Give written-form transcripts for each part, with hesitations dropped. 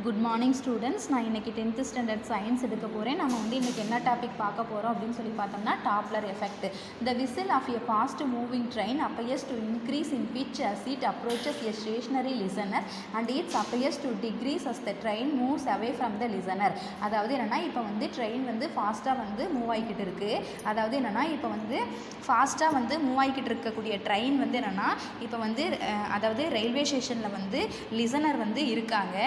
Good morning students. நான் இன்றைக்கி 10th standard science எடுக்க போகிறேன். நம்ம வந்து இன்றைக்கி என்ன டாபிக் பார்க்க போகிறோம் அப்படின்னு சொல்லி பார்த்தோம்னா Doppler effect. The whistle of a fast moving train appears to increase in pitch as it approaches a stationary listener and it appears to decrease as the train moves away from the listener. அதாவது என்னென்னா இப்போ வந்து train வந்து ஃபாஸ்ட்டாக வந்து move ஆகிக்கிட்டு இருக்குது. அதாவது என்னென்னா இப்போ வந்து ஃபாஸ்ட்டாக வந்து மூவ் ஆகிக்கிட்டு இருக்கக்கூடிய ட்ரெயின் வந்து என்னென்னா இப்போ வந்து அதாவது ரயில்வே ஸ்டேஷனில் வந்து லிசனர் வந்து இருக்காங்க.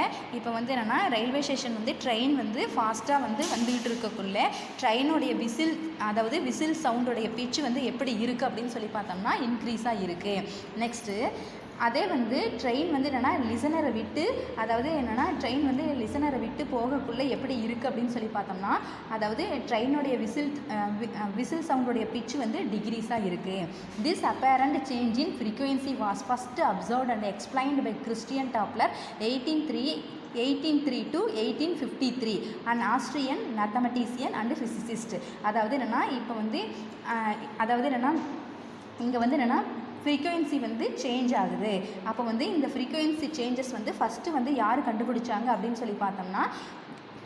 இப்போ வந்து என்னென்னா ரயில்வே ஸ்டேஷன் வந்து ட்ரெயின் வந்து ஃபாஸ்ட்டாக வந்து வந்துக்கிட்டு இருக்கக்குள்ளே ட்ரெயினுடைய விசில் அதாவது விசில் சவுண்டோடைய பிச்சு வந்து எப்படி இருக்குது அப்படின்னு சொல்லி பார்த்தோம்னா இன்க்ரீஸாக இருக்குது. நெக்ஸ்ட்டு அதே வந்து ட்ரெயின் வந்து என்னென்னா லிசனரை விட்டு அதாவது என்னென்னா ட்ரெயின் வந்து லிசனரை விட்டு போகக்குள்ளே எப்படி இருக்குது அப்படின்னு சொல்லி பார்த்தோம்னா அதாவது ட்ரெயினுடைய விசில் சவுண்டோடைய பிச்சு வந்து டிக்ரீஸாக இருக்குது. This apparent change in frequency was first observed and explained by Christian Doppler 1803 to 1853 and Austrian mathematician and physicist. அதாவது என்னென்னா இப்போ வந்து அதாவது என்னென்னா இங்கே வந்து என்னென்னா ஃப்ரீக்வன்சி வந்து சேஞ்ச் ஆகுது. அப்போ வந்து இந்த ஃப்ரீக்வன்சி சேஞ்சஸ் வந்து ஃபஸ்ட்டு வந்து யார் கண்டுபிடிச்சாங்க அப்படின்னு சொல்லி பார்த்தோம்னா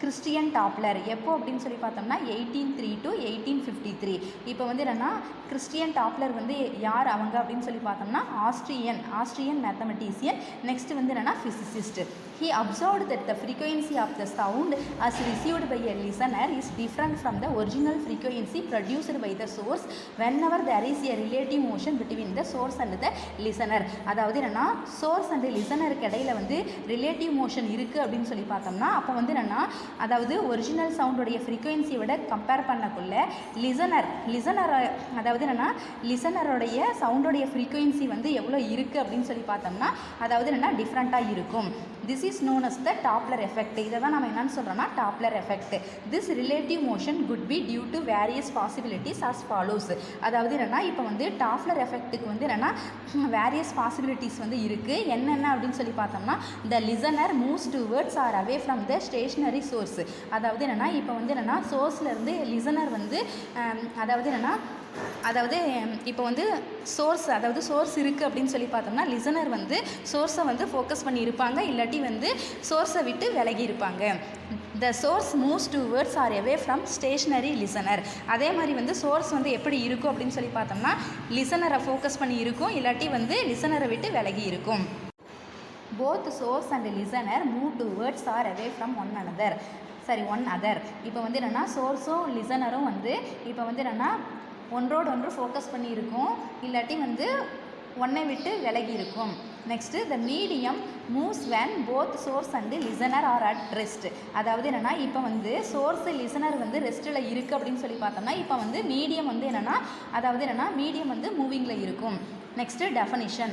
கிறிஸ்டியன் டாப்லர். எப்போ அப்படின்னு சொல்லி பார்த்தோம்னா 1803 to 1853. இப்போ வந்து என்னென்னா கிறிஸ்டியன் டாப்லர் வந்து யார் அவங்க அப்படின்னு சொல்லி பார்த்தோம்னா ஆஸ்ட்ரியன் மேத்தமெட்டிஷியன். நெக்ஸ்ட் வந்து என்னென்னா physicist. He observed that the frequency of the sound as received by a listener is different from the original frequency produced by the source whenever there is a relative motion between the source and the listener. அதாவது என்னென்னா source and லிசனருக்கு இடையில வந்து relative motion இருக்குது அப்படின்னு சொல்லி பார்த்தோம்னா அப்போ வந்து என்னென்னா அதாவது ஒரிஜினல் சவுண்டோடைய ஃப்ரீக்வன்சியை விட கம்பேர் பண்ணக்குள்ள லிசனர் அதாவது என்னென்னா லிசனருடைய சவுண்டோடைய ஃப்ரீக்வன்சி வந்து எவ்வளோ இருக்குது அப்படின்னு சொல்லி பார்த்தோம்னா அதாவது என்னென்னா டிஃப்ரெண்ட்டாக இருக்கும். This is known as the Doppler effect. இதை தான் நம்ம என்னென்னு சொல்கிறோன்னா Doppler effect. This relative motion could be due to various possibilities as follows. அதாவது என்னென்னா இப்போ வந்து Doppler effectக்கு வந்து என்னென்னா வேரியஸ் பாசிபிலிட்டிஸ் வந்து இருக்குது. என்னென்ன அப்படின்னு சொல்லி பார்த்தோம்னா the listener moves towards or away from the stationary source. அதாவது என்னென்னா இப்போ வந்து என்னென்னா சோர்ஸ்லேருந்து லிசனர் வந்து அதாவது இப்போ வந்து சோர்ஸ் இருக்குது அப்படின்னு சொல்லி பார்த்தோம்னா லிசனர் வந்து சோர்ஸை வந்து ஃபோக்கஸ் பண்ணி இருப்பாங்க, இல்லாட்டி வந்து சோர்ஸை விட்டு விலகி இருப்பாங்க. The source moves towards or away from stationary listener. அதே மாதிரி வந்து சோர்ஸ் வந்து எப்படி இருக்கும் அப்படின்னு சொல்லி பார்த்தோம்னா லிசனரை ஃபோக்கஸ் பண்ணி இருக்கும், இல்லாட்டி வந்து லிசனரை விட்டு விலகி இருக்கும். Both source and listener move towards or away from one other. இப்போ வந்து என்னென்னா சோர்ஸும் லிசனரும் வந்து இப்போ வந்து என்னென்னா ஒன்றோடு ஒன்று ஃபோக்கஸ் பண்ணி இருக்கும், இல்லாட்டி வந்து ஒன்றை விட்டு விலகி இருக்கும். Next the medium moves when both source and listener are at rest. அதாவது என்னென்னா இப்போ வந்து சோர்ஸு லிசனர் வந்து ரெஸ்ட்டில் இருக்குது அப்படின்னு சொல்லி பார்த்தோம்னா இப்போ வந்து மீடியம் வந்து என்னென்னா அதாவது என்னென்னா மீடியம் வந்து மூவிங்கில் இருக்கும். Next definition.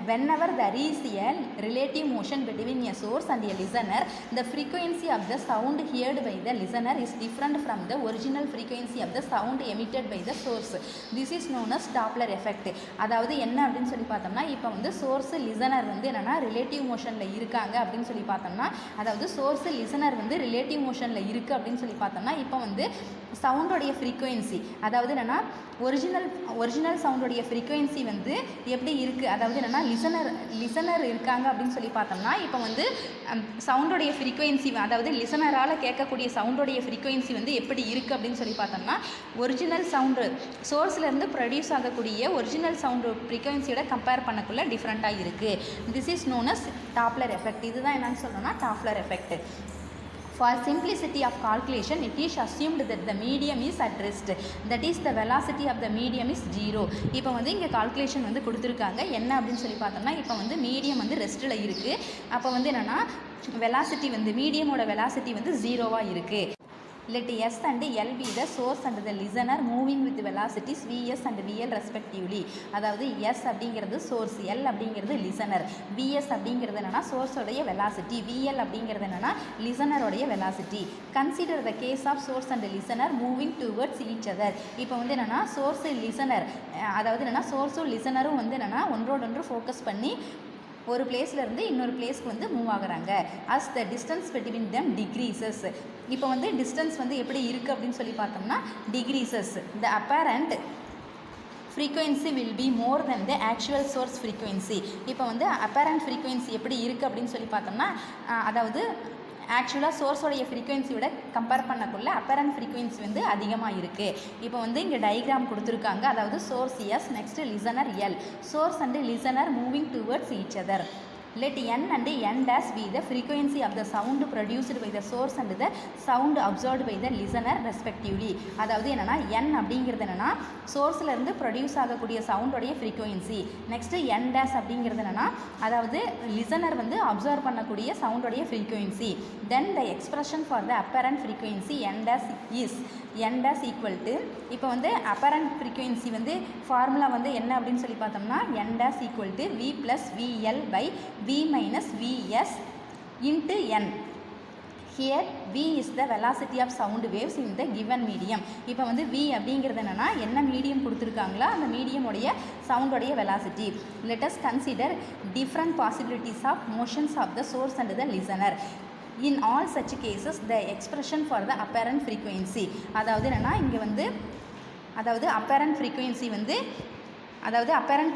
whenever there is a relative motion between a source and a listener, the frequency of the sound heard by the listener is different from the original frequency of the sound emitted by the source. This is known as Doppler effect. அதாவது என்ன அப்படின்னு சொல்லி பார்த்தோம்னா இப்போ வந்து source listener வந்து என்னென்னா relative மோஷனில் இருக்காங்க அப்படின்னு சொல்லி பார்த்தோம்னா அதாவது சோர்ஸு லிசனர் வந்து ரிலேட்டிவ் மோஷனில் இருக்குது அப்படின்னு சொல்லி பார்த்தோம்னா இப்போ வந்து சவுண்டோடைய ஃப்ரீக்வன்சி அதாவது என்னென்னா ஒரிஜினல் சவுண்டோடைய ஃப்ரீக்வன்சி வந்து எப்படி இருக்குது அதாவது என்னென்னா லிசனர் இருக்காங்க அப்படின்னு சொல்லி பார்த்தோம்னா இப்போ வந்து சவுண்டோடைய ஃப்ரீக்வன்சி அதாவது லிசனரால் கேட்கக்கூடிய சவுண்டோடைய ஃப்ரீக்வன்சி வந்து எப்படி இருக்குது அப்படின்னு சொல்லி பார்த்தோம்னா ஒரிஜினல் சவுண்டு சோர்ஸ்லேருந்து ப்ரொடியூஸ் ஆகக்கூடிய ஒரிஜினல் சவுண்டு ஃப்ரீக்வன்சியோட கம்பேர் பண்ணக்குள்ளே டிஃப்ரெண்ட்டாக இருக்குது. This is known as Doppler effect. இதுதான் என்னென்னு சொல்லணும்னா Doppler effect. For simplicity of calculation, it is assumed that the medium is at rest. That is, the velocity of the medium is 0. இப்போ வந்து இங்கே கால்குலேஷன் வந்து கொடுத்துருக்காங்க. என்ன அப்படின்னு சொல்லி பார்த்தோம்னா இப்போ வந்து மீடியம் வந்து ரெஸ்ட்டில் இருக்குது. அப்போ வந்து என்னென்னா வெலாசிட்டி வந்து மீடியமோட வெலாசிட்டி வந்து 0வாக இருக்குது. Let S and L be the source and the listener moving with velocities Vs and Vl respectively. அதாவது S அப்படிங்கிறது சோர்ஸ், L அப்படிங்கிறது லிசனர், Vs அப்படிங்கிறது என்னென்னா சோர்ஸோடைய வெலாசிட்டி, Vl அப்படிங்கிறது என்னென்னா லிசனரோடைய velocity. Consider the case of source and listener moving towards each other. இப்போ வந்து என்னென்னா சோர்ஸு லிசனர் அதாவது என்னென்னா சோர்ஸும் லிசனரும் வந்து என்னென்னா ஒன்றோடொன்று ஃபோக்கஸ் பண்ணி ஒரு பிளேஸ்லேருந்து இன்னொரு பிளேஸ்க்கு வந்து மூவ் ஆகுறாங்க. As the distance between them decreases. இப்போ வந்து டிஸ்டன்ஸ் வந்து எப்படி இருக்குது அப்படின்னு சொல்லி பார்த்தோம்னா decreases. The apparent frequency will be more than the actual source frequency. இப்போ வந்து apparent frequency எப்படி இருக்குது அப்படின்னு சொல்லி பார்த்தோம்னா அதாவது ஆக்சுவலாக சோர்ஸோடைய ஃப்ரீக்வன்சியோட கம்பேர் பண்ணக்குள்ள அப்பரண்ட் ஃப்ரீக்வன்சி வந்து அதிகமாக இருக்குது. இப்போ வந்து இங்கே டயக்ராம் கொடுத்துருக்காங்க. அதாவது source S, next listener L. Source and listener moving towards each other. Let n and n dash be the frequency of the sound produced by the source and the sound absorbed by the listener respectively. அதாவது என்னன்னா n அப்படிங்கிறது என்னன்னா சோர்ஸ்ல இருந்து produce ஆகக்கூடிய சவுண்டோடைய frequency. Next n dash அப்படிங்கிறது என்னன்னா அதாவது listener வந்து அப்சர்வ் பண்ணக்கூடிய சவுண்டோடைய frequency. Then the expression for the apparent frequency n dash is n dash equal to இப்போ வந்து apparent frequency வந்து ஃபார்முலா வந்து என்ன அப்படின்னு சொல்லி பார்த்தோம்னா n dash equal to v plus vl by v minus vs into n. Here v is the velocity of sound waves in the given medium. இப்போ வந்து v அப்படிங்கிறது என்னன்னா என்ன மீடியம் கொடுத்துருக்காங்களோ அந்த மீடியமுடைய சவுண்டோடைய velocity. Let us consider different possibilities of motions of the source and the listener. In all such cases the expression for the apparent frequency அதாவது என்னன்னா இங்கே வந்து அதாவது apparent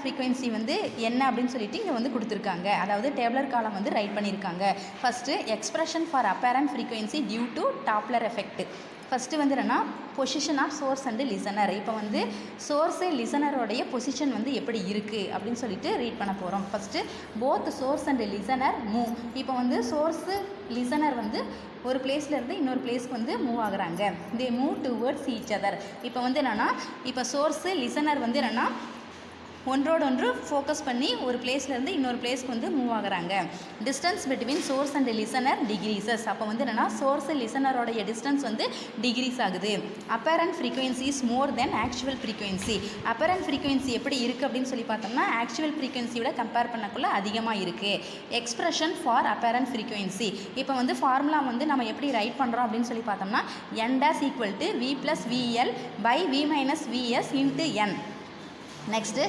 frequency வந்து என்ன அப்படின்னு சொல்லிட்டு இங்கே வந்து கொடுத்துருக்காங்க. அதாவது டேப்லர் காலம் வந்து ரைட் பண்ணியிருக்காங்க. First expression for apparent frequency due to Doppler effect. First வந்து என்னென்னா position of source and listener. இப்போ வந்து சோர்ஸு லிசனரோடைய பொசிஷன் வந்து எப்படி இருக்குது அப்படின்னு சொல்லிட்டு ரீட் பண்ண போகிறோம். First both source and listener move. இப்போ வந்து சோர்ஸு லிசனர் வந்து ஒரு பிளேஸ்லேருந்து இன்னொரு பிளேஸ்க்கு வந்து மூவ் ஆகுறாங்க. They move towards each other. இப்போ வந்து என்னென்னா இப்போ சோர்ஸு லிசனர் வந்து என்னென்னா ஒன்றோடு ஒன்று ஃபோக்கஸ் பண்ணி ஒரு பிளேஸ்லேருந்து இன்னொரு பிளேஸ்க்கு வந்து மூவ் ஆகுறாங்க. Distance between source and listener decreases. அப்போ வந்து என்னென்னா சோர்ஸ் லிசனரோடைய டிஸ்டன்ஸ் வந்து டிகிரீஸ் ஆகுது. Apparent frequency is more than actual frequency. Apparent frequency எப்படி இருக்குது அப்படின்னு சொல்லி பார்த்தோம்னா ஆக்சுவல் ஃப்ரீக்வன்சியோட கம்பேர் பண்ணக்குள்ள அதிகமாக இருக்குது. Expression for apparent frequency. இப்போ வந்து ஃபார்முலா வந்து நம்ம எப்படி ரைட் பண்ணுறோம் அப்படின்னு சொல்லி பார்த்தோம்னா n dash equal to v plus vl by v minus vs into n. Next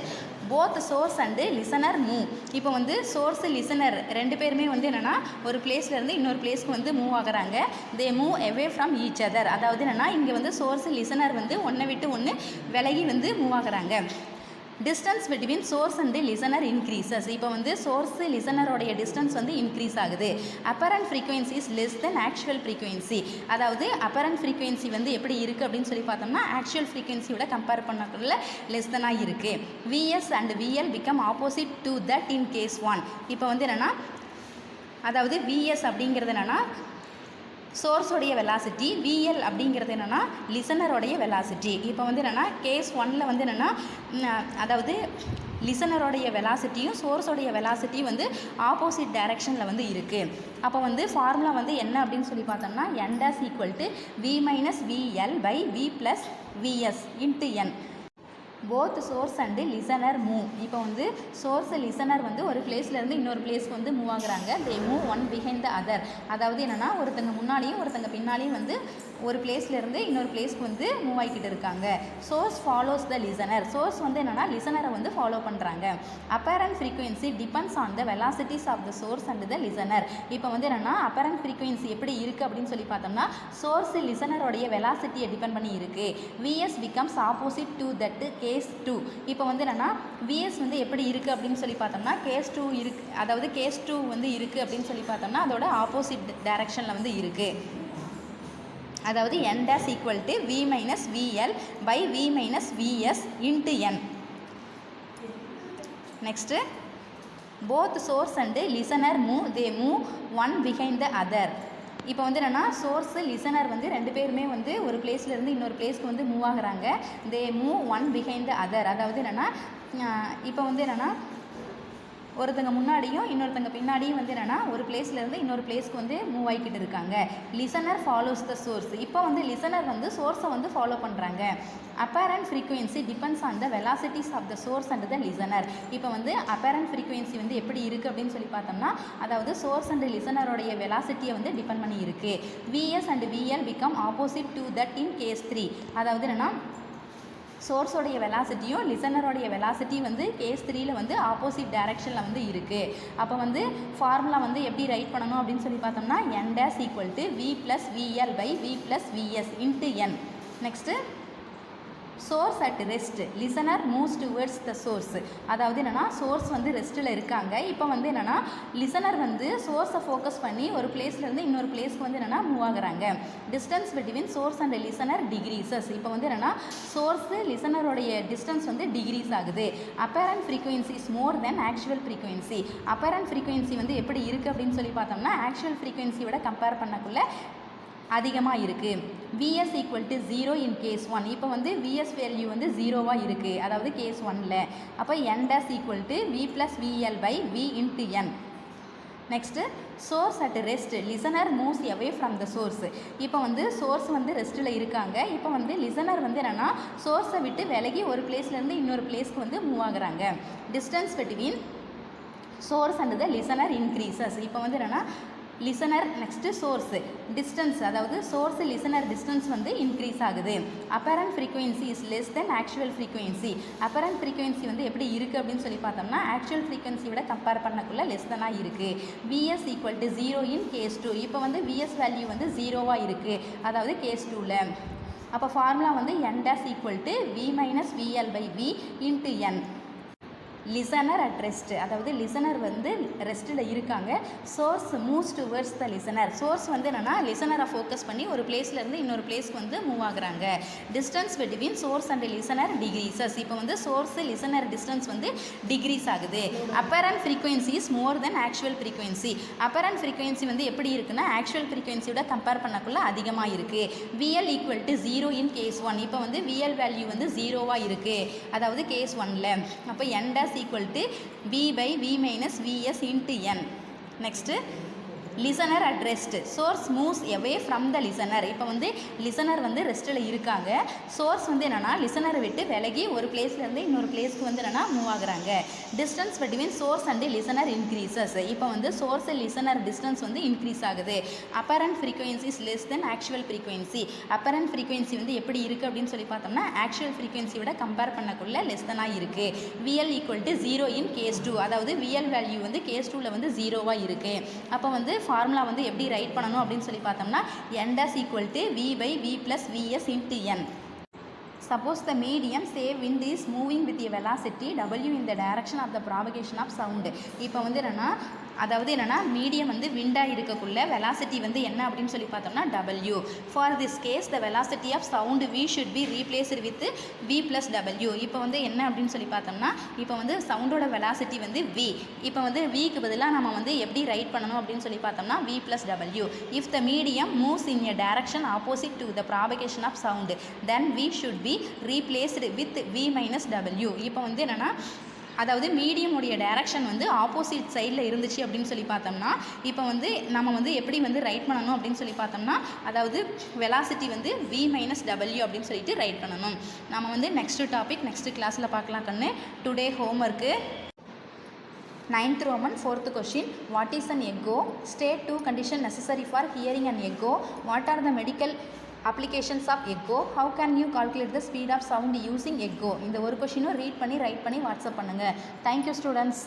both source and listener move. இப்போ வந்து சோர்ஸு லிசனர் ரெண்டு பேருமே வந்து என்னென்னா ஒரு பிளேஸ்லேருந்து இன்னொரு பிளேஸ்க்கு வந்து மூவ் ஆகுறாங்க. They move away from each other. அதாவது என்னென்னா இங்கே வந்து சோர்ஸு லிசனர் வந்து ஒன்றை விட்டு ஒன்று விலகி வந்து மூவ் ஆகுறாங்க. Distance between source and listener increases. இப்போ வந்து சோர்ஸு லிசனரோடைய டிஸ்டன்ஸ் வந்து இன்க்ரீஸ் ஆகுது. Apparent frequency is less than actual frequency. அதாவது அப்பரண்ட் ஃப்ரீக்வன்சி வந்து எப்படி இருக்குது அப்படின்னு சொல்லி பார்த்தோம்னா ஆக்சுவல் ஃப்ரீக்வன்சியோட கம்பேர் பண்ணக்குள்ள லெஸ் தெனாக இருக்குது. VS and VL become opposite to that in case 1. இப்போ வந்து என்னென்னா அதாவது விஎஸ் அப்படிங்கிறது என்னென்னா சோர்ஸோடைய வெலாசிட்டி, விஎல் அப்படிங்கிறது என்னென்னா லிசனரோடைய வெலாசிட்டி. இப்போ வந்து என்னென்னா கேஸ் 1ல் வந்து என்னென்னா அதாவது லிசனரோடைய வெலாசிட்டியும் சோர்ஸோடைய வெலாசிட்டியும் வந்து ஆப்போசிட் டைரெக்ஷனில் வந்து இருக்குது. அப்போ வந்து ஃபார்முலா வந்து என்ன அப்படின்னு சொல்லி பார்த்தோம்னா n dash equal to v minus vl by v plus vs into n. Both source and listener move. இப்போ வந்து சோர்ஸ் லிசனர் வந்து ஒரு பிளேஸ்லேருந்து இன்னொரு பிளேஸ்க்கு வந்து மூவ் ஆகுறாங்க. They move one behind the other. அதாவது என்னென்னா ஒருத்தங்க முன்னாடியும் ஒருத்தங்க பின்னாடியும் வந்து ஒரு பிளேஸ்லேருந்து இன்னொரு பிளேஸ்க்கு வந்து மூவ் ஆகிக்கிட்டு இருக்காங்க. Source follows the listener. Source வந்து என்னென்னா லிசனரை வந்து ஃபாலோ பண்ணுறாங்க. Apparent frequency depends on the velocities of the source and the listener. இப்போ வந்து என்னென்னா அப்பேரண்ட் ஃப்ரீக்வன்சி எப்படி இருக்குது அப்படின்னு சொல்லி பார்த்தோம்னா சோர்ஸ் லிசனரோடைய வெலாசிட்டியை டிபெண்ட் பண்ணி இருக்குது. VS becomes opposite to that case 2. இப்போ வந்து என்னென்னா விஎஸ் வந்து எப்படி இருக்குது அப்படின்னு சொல்லி பார்த்தோம்னா கேஸ் 2 இருக்குது. அதாவது கேஸ் 2 வந்து இருக்குது அப்படின்னு சொல்லி பார்த்தோம்னா அதோட ஆப்போசிட் டைரக்ஷனில் வந்து இருக்குது. அதாவது n dash equal to v minus vl by v minus vs into n. Next both source and listener move. They move one behind the other. இப்போ வந்து என்னென்னா சோர்ஸு லிசனர் வந்து ரெண்டு பேருமே வந்து ஒரு பிளேஸ்லேருந்து இன்னொரு பிளேஸ்க்கு வந்து மூவ் ஆகுறாங்க. They move one behind the other. அதாவது என்னென்னா இப்போ வந்து என்னென்னா ஒருத்தங்க முன்னாடியும் இன்னொருத்தங்க பின்னாடியும் வந்து என்னென்னா ஒரு பிளேஸ்லேருந்து இன்னொரு பிளேஸ்க்கு வந்து மூவ் ஆகிக்கிட்டு இருக்காங்க. Listener follows the source. இப்போ வந்து லிசனர் வந்து சோர்ஸை வந்து ஃபாலோ பண்ணுறாங்க. Apparent frequency depends on the velocities of the source and the listener. இப்போ வந்து அப்பேரண்ட் ஃப்ரீக்வன்சி வந்து எப்படி இருக்குது அப்படின்னு சொல்லி பார்த்தோம்னா அதாவது சோர்ஸ் அண்ட் லிசனரோடைய வெலாசிட்டியை வந்து டிபெண்ட் பண்ணி இருக்குது. VS and VL become opposite to that in case 3. அதாவது என்னென்னா சோர்ஸோடைய வெலாசிட்டியும் லிசனரோடைய வெலாசிட்டி வந்து கேஸ் 3ல் வந்து ஆப்போசிட் டைரக்ஷனில் வந்து இருக்குது. அப்போ வந்து ஃபார்முலா வந்து எப்படி ரைட் பண்ணணும் அப்படின்னு சொல்லி பார்த்தோம்னா n dash equal to v plus vl by v plus vs into n. Next source at rest listener moves towards the source. அதாவது என்னென்னா சோர்ஸ் வந்து ரெஸ்ட்டில் இருக்காங்க. இப்போ வந்து என்னென்னா லிசனர் வந்து சோர்ஸை ஃபோக்கஸ் பண்ணி ஒரு பிளேஸ்லேருந்து இன்னொரு பிளேஸ்க்கு வந்து என்னென்னா மூவ் ஆகுறாங்க. Distance between source and listener decreases. இப்போ வந்து என்னென்னா சோர்ஸு லிசனருடைய டிஸ்டன்ஸ் வந்து டிகிரீஸ் ஆகுது. Apparent frequency is more than actual frequency. Apparent frequency வந்து எப்படி இருக்குது அப்படின்னு சொல்லி பார்த்தோம்னா ஆக்சுவல் ஃப்ரீக்வன்சியோட கம்பேர் பண்ணக்குள்ள அதிகமாக இருக்குது. Vs equal to 0 in case 1. இப்போ வந்து விஎஸ் வேல்யூ வந்து 0வாக இருக்குது, அதாவது கேஸ் 1ல். அப்போ N dash equal to V plus VL by V into N. Next source at rest listener moves away from the source. இப்போ வந்து சோர்ஸ் வந்து ரெஸ்ட்டில் இருக்காங்க. இப்போ வந்து லிசனர் வந்து என்னென்னா சோர்ஸை விட்டு விலகி ஒரு பிளேஸ்லேருந்து இன்னொரு பிளேஸ்க்கு வந்து மூவ் ஆகுறாங்க. Distance between source and the listener increases. இப்போ வந்து என்னென்னா லிசனர் நெக்ஸ்ட்டு சோர்ஸு டிஸ்டன்ஸ், அதாவது சோர்ஸு லிசனர் டிஸ்டன்ஸ் வந்து இன்க்ரீஸ் ஆகுது. Apparent frequency is less than actual frequency. Apparent frequency வந்து எப்படி இருக்குது அப்படின்னு சொல்லி பார்த்தோம்னா ஆக்சுவல் ஃப்ரீக்வன்சியோட கம்பேர் பண்ணக்குள்ள லெஸ் தெனாக இருக்குது. Vs equal to 0 in case 2. இப்போ வந்து விஎஸ் வேல்யூ வந்து 0வாக இருக்குது, அதாவது கேஸ் 2ல். அப்போ ஃபார்முலா வந்து N dash equal to V minus VL by V into N. Listener at rest, அதாவது லிசனர் வந்து ரெஸ்ட்டில் இருக்காங்க. Source moves towards the listener. Source வந்து என்னென்னா லிசனரை ஃபோக்கஸ் பண்ணி ஒரு பிளேஸ்லேருந்து இன்னொரு பிளேஸ்க்கு வந்து மூவ் ஆகுறாங்க. Distance between source and listener decreases. இப்போ வந்து சோர்ஸ் லிசனர் டிஸ்டன்ஸ் வந்து டிகிரீஸ் ஆகுது. Apparent frequency is more than actual frequency. Apparent frequency வந்து எப்படி இருக்குன்னா ஆக்சுவல் ஃப்ரீக்வன்சியோட கம்பேர் பண்ணக்குள்ள அதிகமாக இருக்குது. V l equal to 0 in case 1. இப்போ வந்து விஎல் வேல்யூ வந்து 0வாக இருக்குது, அதாவது கேஸ் 1ல். அப்போ N days equal to v by v minus vs into n. Next listener at rest. Source moves எவே from the listener. இப்போ வந்து லிசனர் வந்து ரெஸ்ட்டில் இருக்காங்க. சோர்ஸ் வந்து என்னென்னா லிசனரை விட்டு விலகி ஒரு பிளேஸ்லேருந்து இன்னொரு பிளேஸ்க்கு வந்து என்னென்னா மூவ் ஆகுறாங்க. Distance between source and listener increases. இப்போ வந்து சோர்ஸ் லிசனர் டிஸ்டன்ஸ் வந்து இன்க்ரீஸ் ஆகுது. Apparent frequency is less than actual frequency. Apparent frequency வந்து எப்படி இருக்குது அப்படின்னு சொல்லி பார்த்தோம்னா ஆக்சுவல் ஃப்ரீக்வன்சியோட கம்பேர் பண்ணக்குள்ள லெஸ் தெனாக இருக்குது. V l equal to 0 in case 2. அதாவது விஎல் வேல்யூ வந்து கேஸ் 2ல் வந்து 0வாக இருக்குது. அப்போ வந்து ஃபார்முலா வந்து எப்படி ரைட் பண்ணணும் அப்படின்னு சொல்லி பார்த்தோம்னா n dash equal to v by v plus vs into n. Suppose the medium say wind is moving with a velocity w in the direction of the propagation of sound. இப்போ வந்து என்னென்னா அதாவது என்னென்னா medium வந்து விண்டாக இருக்கக்குள்ள velocity வந்து என்ன அப்படின்னு சொல்லி பார்த்தோம்னா w. For this case the velocity of sound v should be replaced with v plus w. இப்போ வந்து என்ன அப்படின்னு சொல்லி பார்த்தோம்னா இப்போ வந்து சவுண்டோட வெலாசிட்டி வந்து v. இப்போ வந்து vக்கு பதிலாக நம்ம வந்து எப்படி ரைட் பண்ணணும் அப்படின்னு சொல்லி பார்த்தோம்னா v plus w. If the medium moves in a direction opposite to the propagation of sound then v should be replaced with v minus w. இப்போ வந்து என்னென்னா அதாவது மீடியமுடைய டைரக்ஷன் வந்து ஆப்போசிட் சைடில் இருந்துச்சு அப்படின்னு சொல்லி பார்த்தோம்னா இப்போ வந்து நம்ம வந்து எப்படி வந்து ரைட் பண்ணணும் அப்படின்னு சொல்லி பார்த்தோம்னா அதாவது வெலாசிட்டி வந்து v மைனஸ் w அப்படின்னு சொல்லிட்டு ரைட் பண்ணணும். நம்ம வந்து நெக்ஸ்ட் டாபிக் நெக்ஸ்ட் கிளாஸில் பார்க்கலாம் கண்ணு. Today homework 9th Roman 4th question. What is an echo? State 2 condition necessary for hearing an echo. What are the medical applications of echo? How can you calculate the speed of sound using echo? இந்த ஒரு கொஷினும் read பண்ணி right பண்ணி WhatsApp பண்ணுங்கள். Thank you students.